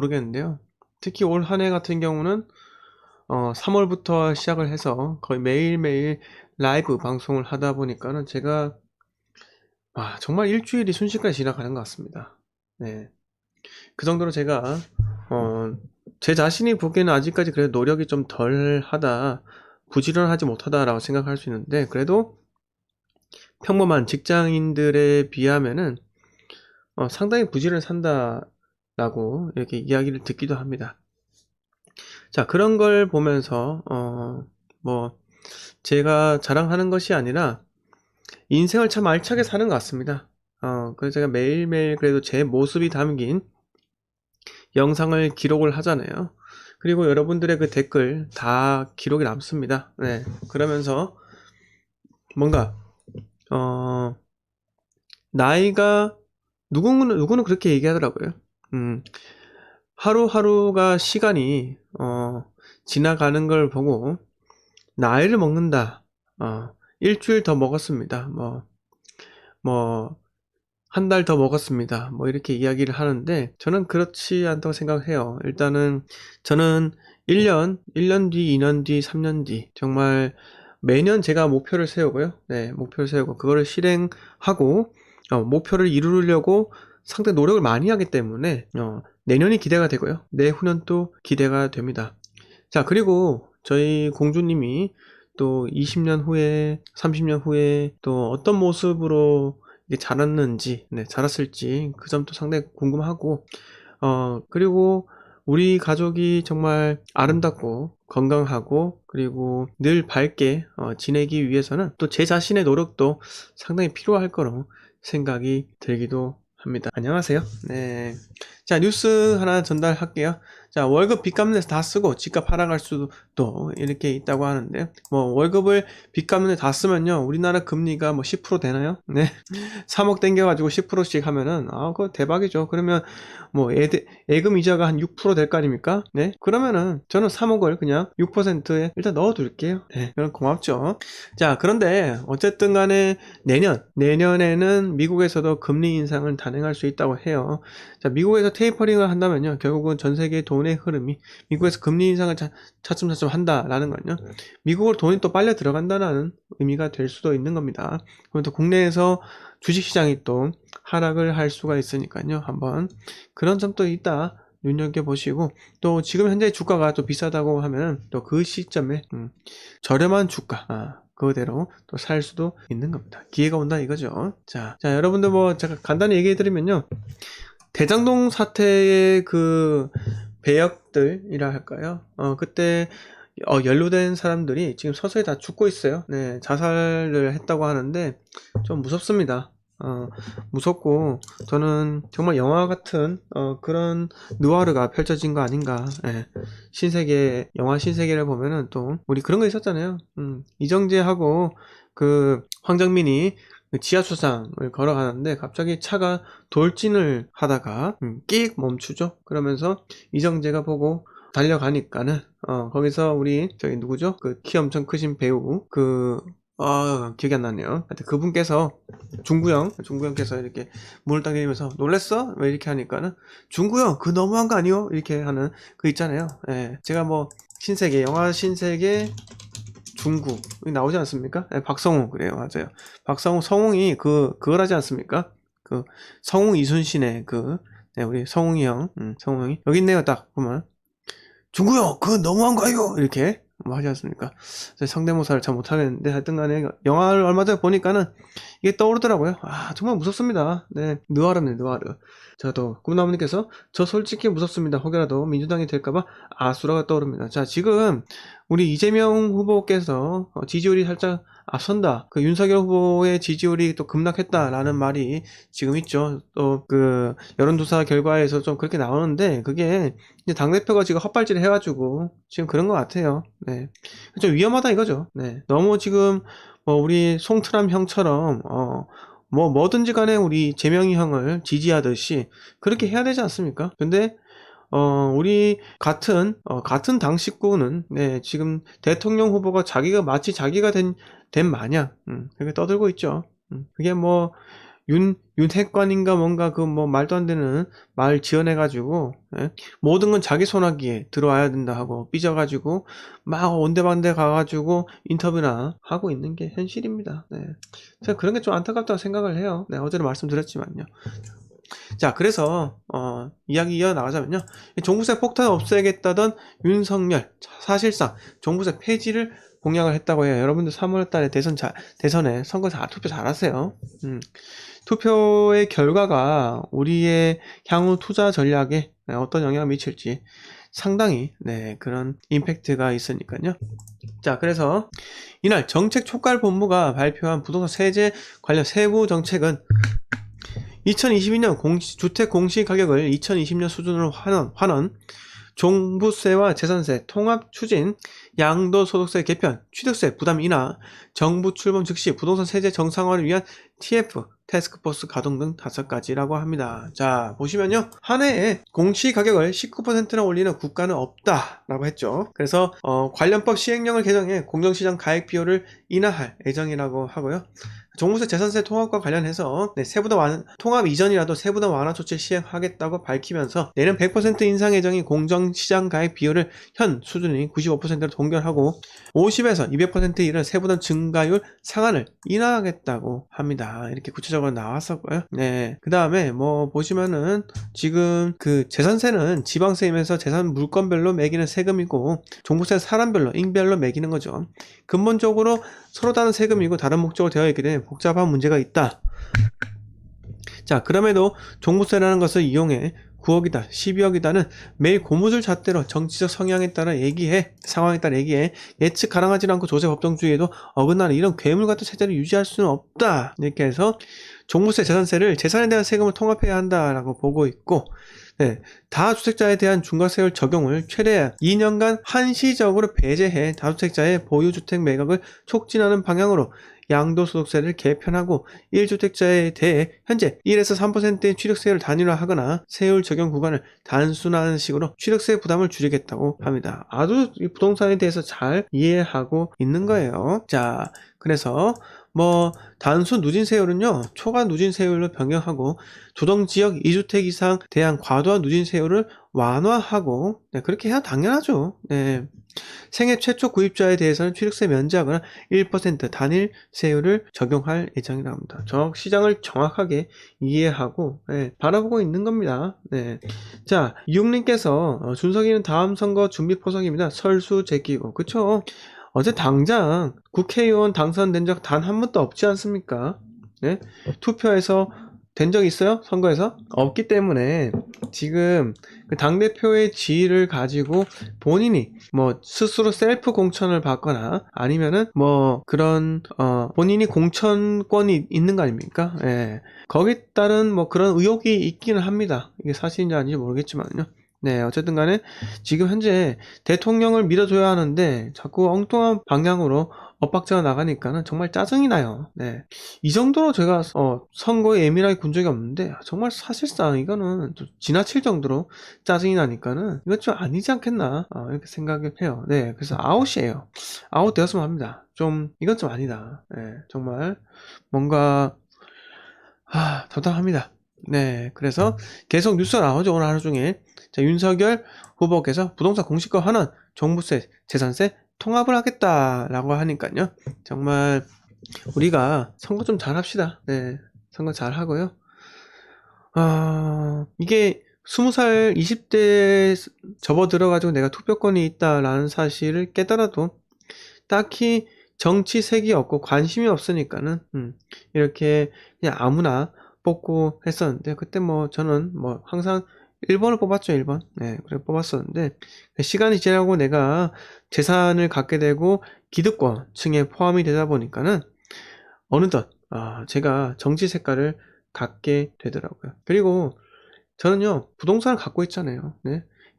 모르겠는데요. 특히 올 한 해 같은 경우는 3월부터 시작을 해서 거의 매일매일 라이브 방송을 하다 보니까는 제가 정말 일주일이 순식간에 지나가는 것 같습니다. 네. 그 정도로 제가 제 자신이 보기에는 아직까지 그래도 노력이 좀 덜하다, 부지런하지 못하다라고 생각할 수 있는데, 그래도 평범한 직장인들에 비하면은 상당히 부지런히 산다라고 이렇게 이야기를 듣기도 합니다. 자, 그런 걸 보면서 뭐 제가 자랑하는 것이 아니라 인생을 참 알차게 사는 것 같습니다. 그래서 제가 매일매일 그래도 제 모습이 담긴 영상을 기록을 하잖아요. 그리고 여러분들의 그 댓글 다 기록이 남습니다. 네. 그러면서 뭔가 나이가 누구는 그렇게 얘기하더라고요. 하루하루가 시간이 지나가는 걸 보고 나이를 먹는다. 일주일 더 먹었습니다. 한 달 더 먹었습니다. 이렇게 이야기를 하는데 저는 그렇지 않다고 생각해요. 일단은 저는 1년 뒤, 2년 뒤, 3년 뒤 정말 매년 제가 목표를 세우고요. 네, 목표를 세우고 그거를 실행하고 목표를 이루려고 상당히 노력을 많이 하기 때문에 내년이 기대가 되고요. 내후년도 기대가 됩니다. 자, 그리고 저희 공주님이 또 20년 후에, 30년 후에 또 어떤 모습으로 자랐는지, 자랐을지 그 점도 상당히 궁금하고, 그리고 우리 가족이 정말 아름답고 건강하고 그리고 늘 밝게 지내기 위해서는 또 제 자신의 노력도 상당히 필요할 거로 생각이 들기도 합니다. 안녕하세요. 네. 자, 뉴스 하나 전달할게요. 자, 월급 빚갚는 데서 다 쓰고 집값 하락할 수도 이렇게 있다고 하는데, 월급을 빚갚는 데 다 쓰면요, 우리나라 금리가 10% 되나요? 네. 3억 땡겨가지고 10%씩 하면은, 그거 대박이죠. 그러면 예금 이자가 한 6% 될 거 아닙니까? 네. 그러면은 저는 3억을 그냥 6%에 일단 넣어둘게요. 네. 그럼 고맙죠. 자, 그런데 어쨌든 간에 내년에는 미국에서도 금리 인상을 단행할 수 있다고 해요. 자, 미국에서 테이퍼링을 한다면요, 결국은 전 세계 돈의 흐름이 미국에서 금리 인상을 차츰차츰 한다라는 건요, 미국으로 돈이 또 빨려 들어간다는 의미가 될 수도 있는 겁니다. 그리고 또 국내에서 주식시장이 또 하락을 할 수가 있으니까요, 한번 그런 점도 있다 눈여겨보시고, 또 지금 현재 주가가 또 비싸다고 하면 또 그 시점에 저렴한 주가 그대로 또 살 수도 있는 겁니다. 기회가 온다 이거죠. 자, 여러분들 제가 간단히 얘기해드리면요, 대장동 사태의 그 배역들이라 할까요? 그때 연루된 사람들이 지금 서서히 다 죽고 있어요. 네, 자살을 했다고 하는데 좀 무섭습니다. 무섭고 저는 정말 영화 같은 그런 느와르가 펼쳐진 거 아닌가. 네. 영화 신세계를 보면은 또 우리 그런 거 있었잖아요. 이정재하고 그 황정민이 지하수상을 걸어가는데 갑자기 차가 돌진을 하다가 끽 멈추죠. 그러면서 이정재가 보고 달려가니까는 거기서 우리 저기 누구죠? 그 키 엄청 크신 배우 기억이 안 나네요. 하여튼 그분께서 중구형께서 이렇게 문을 딱 내리면서 놀랬어? 왜 이렇게 하니까는 중구형 그 너무한 거 아니요? 이렇게 하는 그 있잖아요. 예. 제가 영화 신세계 중구 나오지 않습니까? 네, 박성우 그래요. 맞아요. 박성우 성웅이 그걸 하지 않습니까? 그 성웅 이순신의 우리 성웅이 성웅이 여기 있네요. 딱 보면 중구형 그거 너무한 거 아니요? 이렇게 하지 않습니까? 성대모사를 잘 못하겠는데 하여튼 간에 영화를 얼마 전에 보니까는 이게 떠오르더라고요. 정말 무섭습니다. 네, 느와르네, 느와르. 저도 꿈나무님께서 저 솔직히 무섭습니다. 혹여라도 민주당이 될까봐 아수라가 떠오릅니다. 자, 지금 우리 이재명 후보께서 지지율이 살짝 앞선다. 그 윤석열 후보의 지지율이 또 급락했다라는 말이 지금 있죠. 또 그 여론조사 결과에서 좀 그렇게 나오는데 그게 이제 당대표가 지금 헛발질을 해가지고 지금 그런 것 같아요. 네. 좀 위험하다 이거죠. 네. 너무 지금 우리 송트람 형처럼 뭐든지 간에 우리 재명이 형을 지지하듯이 그렇게 해야 되지 않습니까? 근데 우리 같은 당 식구는 지금 대통령 후보가 마치 자기가 된 마냥 그렇게 떠들고 있죠. 그게 윤핵관인가 뭔가 그 뭐 말도 안 되는 말 지어내가지고, 예? 모든 건 자기 손아귀에 들어와야 된다 하고 삐져가지고 막 온데방데 가가지고 인터뷰나 하고 있는 게 현실입니다. 네. 제가 그런 게 좀 안타깝다고 생각을 해요. 네, 어제도 말씀드렸지만요. 자, 그래서 이야기 이어나가자면요. 종부세 폭탄 없애겠다던 윤석열, 사실상 종부세 폐지를 공약을 했다고 해요. 여러분들 3월 달에 대선에 선거 투표 잘하세요. 투표의 결과가 우리의 향후 투자 전략에 어떤 영향을 미칠지 상당히 그런 임팩트가 있으니까요. 자, 그래서 이날 정책촉괄본부가 발표한 부동산 세제 관련 세부 정책은 2022년 주택 공시가격을 2020년 수준으로 환원, 종부세와 재산세 통합 추진, 양도소득세 개편, 취득세 부담 인하, 정부 출범 즉시 부동산 세제 정상화를 위한 TF 태스크포스 가동 등 5가지라고 합니다. 자, 보시면요. 한 해에 공시가격을 19%나 올리는 국가는 없다라고 했죠. 그래서 관련법 시행령을 개정해 공정시장 가액 비율을 인하할 예정이라고 하고요. 종부세 재산세 통합과 관련해서 통합 이전이라도 세부담 완화 조치 시행하겠다고 밝히면서 내년 100% 인상 예정인 공정시장 가액 비율을 현 수준인 95%로 동결하고 50에서 200%에 이른 세부담 증가율 상한을 인하하겠다고 합니다. 이렇게 구체적으로 나왔었고요. 네. 그 다음에 뭐 보시면은 지금 그 재산세는 지방세임에서 재산 물건별로 매기는 세금이고 종부세 사람별로 인별로 매기는 거죠. 근본적으로 서로 다른 세금이고 다른 목적으로 되어 있기 때문에 복잡한 문제가 있다. 자, 그럼에도 종부세라는 것을 이용해 9억이다, 12억이다는 매일 고무줄 잣대로 정치적 성향에 따라 상황에 따라 얘기해 예측 가능하지 않고 조세 법정주의에도 어긋나는 이런 괴물 같은 세제를 유지할 수는 없다. 이렇게 해서 종부세, 재산세를 재산에 대한 세금을 통합해야 한다라고 보고 있고, 다주택자에 대한 중과세율 적용을 최대 2년간 한시적으로 배제해 다주택자의 보유주택 매각을 촉진하는 방향으로 양도소득세를 개편하고 1주택자에 대해 현재 1에서 3%의 취득세를 단일화하거나 세율 적용 구간을 단순화하는 식으로 취득세 부담을 줄이겠다고 합니다. 아주 이 부동산에 대해서 잘 이해하고 있는 거예요. 자, 그래서 단순 누진세율은요, 초과 누진세율로 변경하고 조정지역 2주택 이상 대한 과도한 누진세율을 완화하고, 그렇게 해야 당연하죠. 생애 최초 구입자에 대해서는 취득세 면제하거나 1% 단일 세율을 적용할 예정이라고 합니다. 시장을 정확하게 이해하고 바라보고 있는 겁니다. 자, 이육님께서 준석이는 다음 선거 준비 포석입니다. 설수 제끼고, 그쵸? 어제 당장 국회의원 당선된 적 단 한 번도 없지 않습니까? 투표에서 된 적 있어요? 선거에서? 없기 때문에 지금 그 당대표의 지위를 가지고 본인이 스스로 셀프 공천을 받거나 아니면은 그런 본인이 공천권이 있는 거 아닙니까? 거기에 따른 그런 의혹이 있기는 합니다. 이게 사실인지 아닌지 모르겠지만요. 어쨌든 간에 지금 현재 대통령을 밀어줘야 하는데 자꾸 엉뚱한 방향으로 엇박자가 나가니까는 정말 짜증이 나요. 이 정도로 제가 선거에 예민하게 군 적이 없는데 정말 사실상 이거는 좀 지나칠 정도로 짜증이 나니까는 이건 좀 아니지 않겠나 이렇게 생각을 해요. 그래서 아웃이에요. 아웃 되었으면 합니다. 이건 좀 아니다. 정말 뭔가 답답합니다. 그래서 계속 뉴스가 나오죠. 오늘 하루 종일. 자, 윤석열 후보께서 부동산 공시가 환원, 종부세, 재산세 통합을 하겠다라고 하니까요. 정말 우리가 선거 좀 잘 합시다. 선거 잘 하고요. 이게 20살, 20대에 접어들어가지고 내가 투표권이 있다라는 사실을 깨달아도 딱히 정치색이 없고 관심이 없으니까는 이렇게 그냥 아무나 뽑고 했었는데, 그때 저는 항상 1번을 뽑았죠. 1번. 그래 뽑았었는데, 시간이 지나고 내가 재산을 갖게 되고 기득권층에 포함이 되다 보니까는 어느덧 제가 정치 색깔을 갖게 되더라고요. 그리고 저는요, 부동산을 갖고 있잖아요.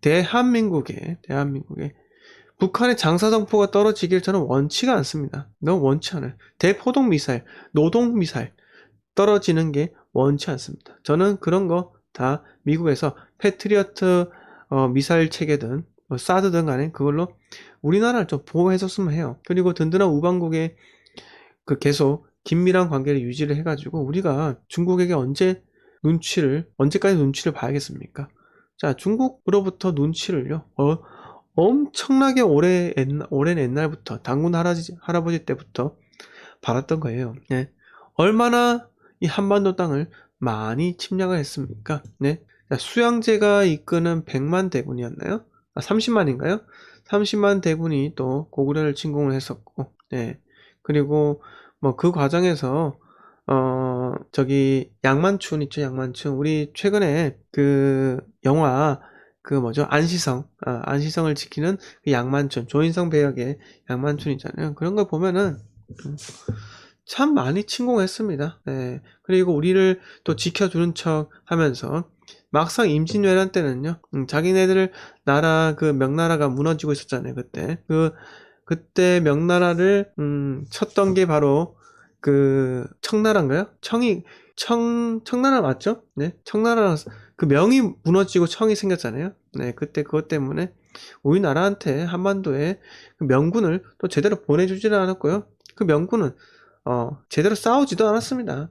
대한민국에 북한의 장사정포가 떨어지길 저는 원치가 않습니다. 너무 원치 않아요. 대포동미사일, 노동미사일 떨어지는 게 원치 않습니다. 저는 그런 거 다 미국에서 패트리어트 미사일 체계든 사드든 간에 그걸로 우리나라를 좀 보호해줬으면 해요. 그리고 든든한 우방국에 계속 긴밀한 관계를 유지를 해가지고 우리가 중국에게 언제까지 눈치를 봐야겠습니까? 자, 중국으로부터 눈치를요, 엄청나게 오랜 옛날부터, 당군 할아버지 때부터 받았던 거예요. 네. 얼마나 이 한반도 땅을 많이 침략을 했습니까? 네. 자, 수양제가 이끄는 100만 대군이었나요? 30만인가요? 30만 대군이 또 고구려를 침공을 했었고, 네. 그리고 뭐 그 과정에서 저기 양만춘 있죠, 양만춘. 우리 최근에 그 영화 그 뭐죠, 안시성을 지키는 그 양만춘, 조인성 배역의 양만춘이잖아요. 그런 걸 보면은 참 많이 침공했습니다. 네. 그리고 우리를 또 지켜주는 척 하면서 막상 임진왜란 때는요, 자기네들 그 명나라가 무너지고 있었잖아요, 그때. 그때 명나라를, 쳤던 게 바로 그 청나라인가요? 청나라 맞죠? 네. 청나라, 그 명이 무너지고 청이 생겼잖아요. 네. 그때 그것 때문에 우리나라한테 한반도에 그 명군을 또 제대로 보내주지는 않았고요. 그 명군은 제대로 싸우지도 않았습니다.